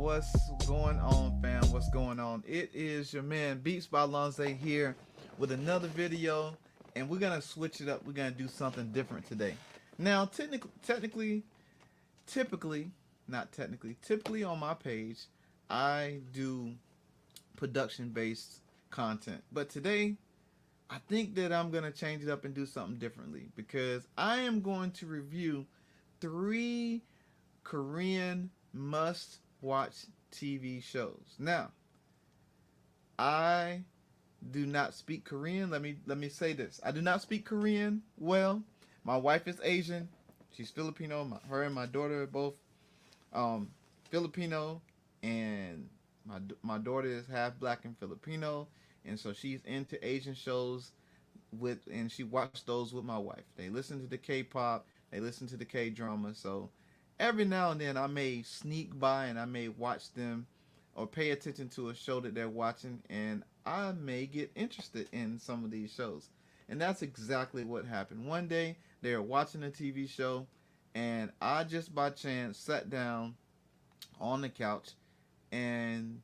What's going on, fam? What's going on? It is your man Beats by Lonze here with another video, and we're gonna switch it up. We're gonna do something different today. Now, typically, not technically, typically on my page, I do production-based content, but today, I think that I'm gonna change it up and do something differently because I am going to review three Korean must watch TV shows. Now, I do not speak Korean. Let me say this. I do not speak Korean well. My wife is Asian. She's Filipino. Her and my daughter are both Filipino, and my daughter is half black and Filipino, and so she's into Asian shows and she watched those with my wife. They listen to the K-pop, they listen to the K-drama, so every now and then I may sneak by and I may watch them or pay attention to a show that they're watching, and I may get interested in some of these shows. And that's exactly what happened. One day they were watching a TV show, and I just by chance sat down on the couch and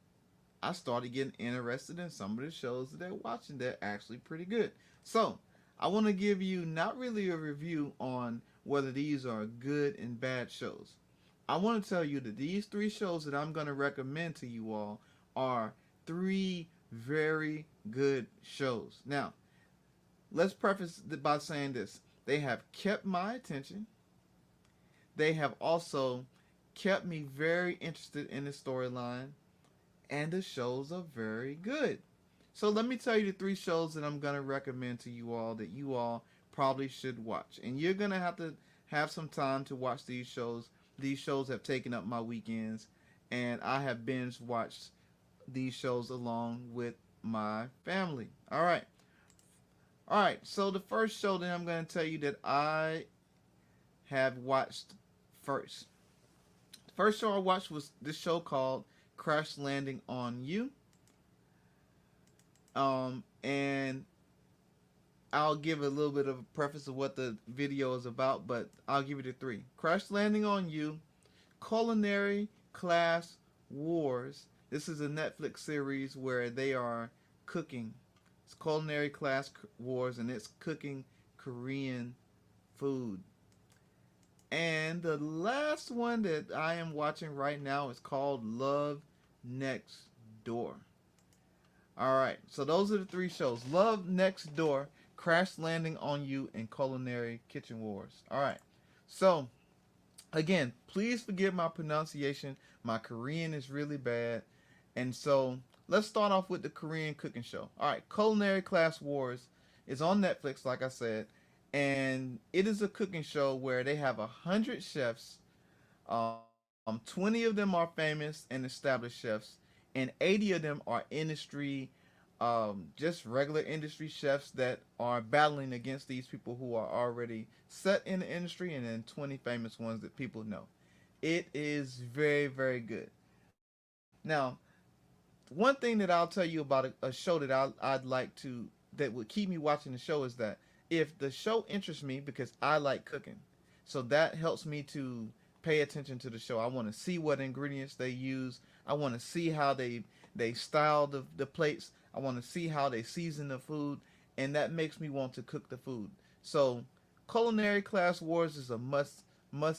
I started getting interested in some of the shows that they're watching. They're actually pretty good. So I want to give you not really a review on whether these are good and bad shows. I want to tell you that these three shows that I'm going to recommend to you all are three very good shows. Now, let's preface by saying this. They have kept my attention. They have also kept me very interested in the storyline, and the shows are very good. So let me tell you the three shows that I'm going to recommend to you all that you all probably should watch. And you're going to have some time to watch these shows. These shows have taken up my weekends, and I have binge watched these shows along with my family. All right. All right. So the first show that I'm going to tell you that I have watched first. The first show I watched was this show called Crash Landing on You. And I'll give a little bit of a preface of what the video is about, but I'll give you the three. Crash Landing on You, Culinary Class Wars. This is a Netflix series where they are cooking. It's Culinary Class Wars, and it's cooking Korean food. And the last one that I am watching right now is called Love Next Door. Alright, so those are the three shows. Love Next Door, Crash Landing on You, and Culinary Kitchen Wars. Alright, so again, please forgive my pronunciation. My Korean is really bad. And so let's start off with the Korean cooking show. Alright, Culinary Class Wars is on Netflix, like I said. And it is a cooking show where they have 100 chefs. 20 of them are famous and established chefs, and 80 of them are industry, just regular industry chefs that are battling against these people who are already set in the industry, and then 20 famous ones that people know. It is very, very good. Now, one thing that I'll tell you about a show that I'd like to, that would keep me watching the show, is that if the show interests me, because I like cooking, so that helps me to pay attention to the show. I want to see what ingredients they use. I want to see how they style the plates. I want to see how they season the food, and that makes me want to cook the food. So Culinary Class Wars is a must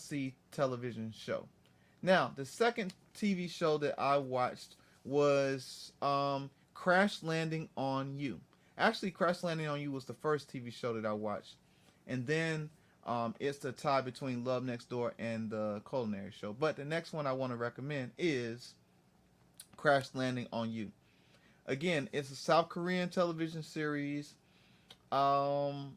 see television show. Now, the second TV show that I watched was Crash Landing on You. Actually, Crash Landing on You was the first TV show that I watched, and then it's the tie between Love Next Door and the Culinary show. But the next one I want to recommend is Crash Landing on You. Again, it's a South Korean television series, and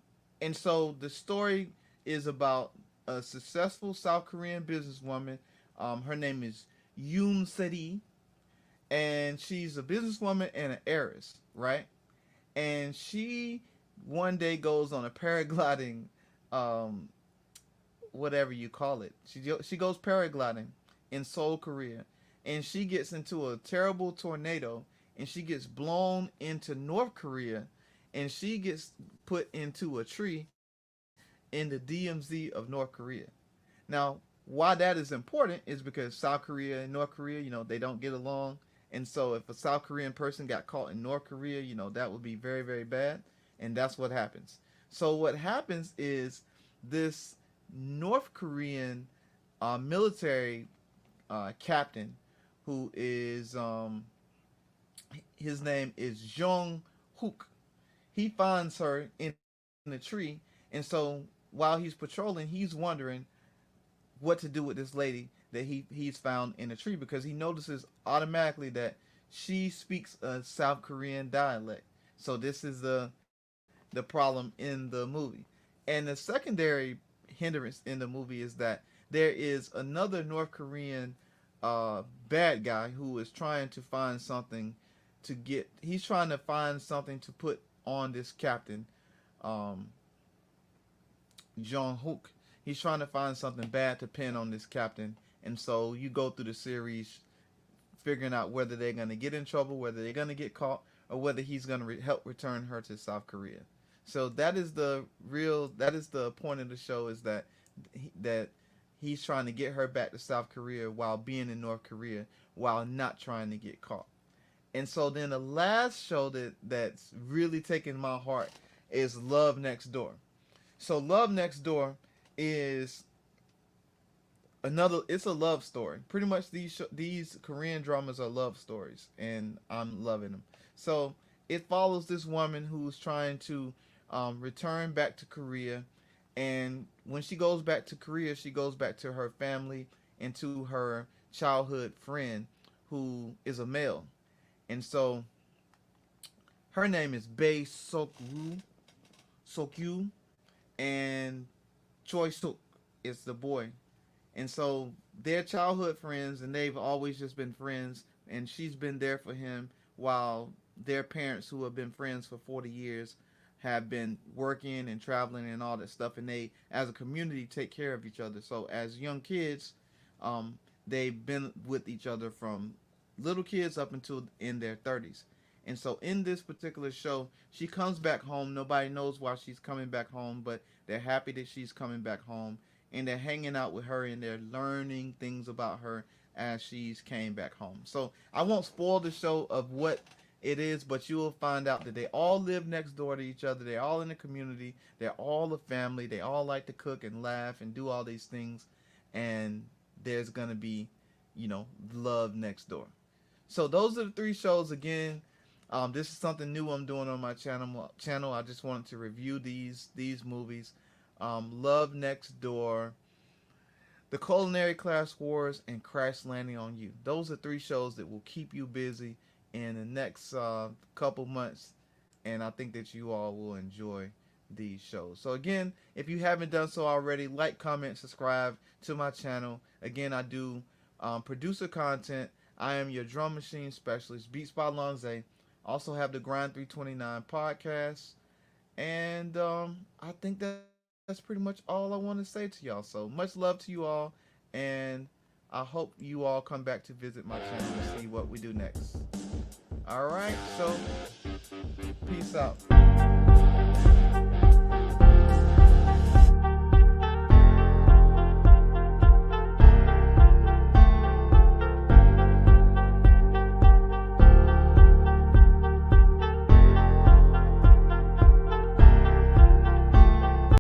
so the story is about a successful South Korean businesswoman. Her name is Yoon Se-ri, and she's a businesswoman and an heiress, right? And she one day goes on a paragliding, whatever you call it. She goes paragliding in Seoul, Korea, and she gets into a terrible tornado, and she gets blown into North Korea, and she gets put into a tree in the DMZ of North Korea. Now, why that is important is because South Korea and North Korea, they don't get along. And so if a South Korean person got caught in North Korea, that would be very, very bad. And that's what happens. So what happens is this North Korean military captain, who is his name is Jong Hook. He finds her in the tree, and so while he's patrolling, he's wondering what to do with this lady that he's found in the tree, because he notices automatically that she speaks a South Korean dialect. So this is the problem in the movie. And the secondary hindrance in the movie is that there is another North Korean bad guy who is trying to find something he's trying to find something to put on this captain, Jong Hook. He's trying to find something bad to pin on this captain. And so you go through the series figuring out whether they're going to get in trouble, whether they're going to get caught, or whether he's going to help return her to South Korea. So that is the point of the show, is that he's trying to get her back to South Korea while being in North Korea, while not trying to get caught. And so then the last show that's really taken my heart is Love Next Door. So Love Next Door is it's a love story. Pretty much these Korean dramas are love stories, and I'm loving them. So it follows this woman who's trying to return back to Korea, and when she goes back to Korea, she goes back to her family and to her childhood friend, who is a male. And so her name is Bae Sokyu, and Choi Suk is the boy. And so they're childhood friends, and they've always just been friends, and she's been there for him while their parents, who have been friends for 40 years, have been working and traveling and all that stuff, and they, as a community, take care of each other. So as young kids, they've been with each other from little kids up until in their 30s. And so in this particular show, she comes back home. Nobody knows why she's coming back home, but they're happy that she's coming back home, and they're hanging out with her, and they're learning things about her as she's came back home. So I won't spoil the show of what it is, but you will find out that they all live next door to each other. They're all in the community. They're all a family. They all like to cook and laugh and do all these things. And there's going to be, love next door. So those are the 3 shows. Again, this is something new I'm doing on my channel. I just wanted to review these movies. Love Next Door, The Culinary Class Wars, and Crash Landing on You. Those are 3 shows that will keep you busy in the next couple months, and I think that you all will enjoy these shows. So again, if you haven't done so already, like, comment, subscribe to my channel. Again, I do producer content. I am your drum machine specialist, Beats by Lonze. Also have the Grind 329 podcast, and I think that's pretty much all I want to say to y'all. So much love to you all, and I hope you all come back to visit my channel and see what we do next. Alright, so peace out.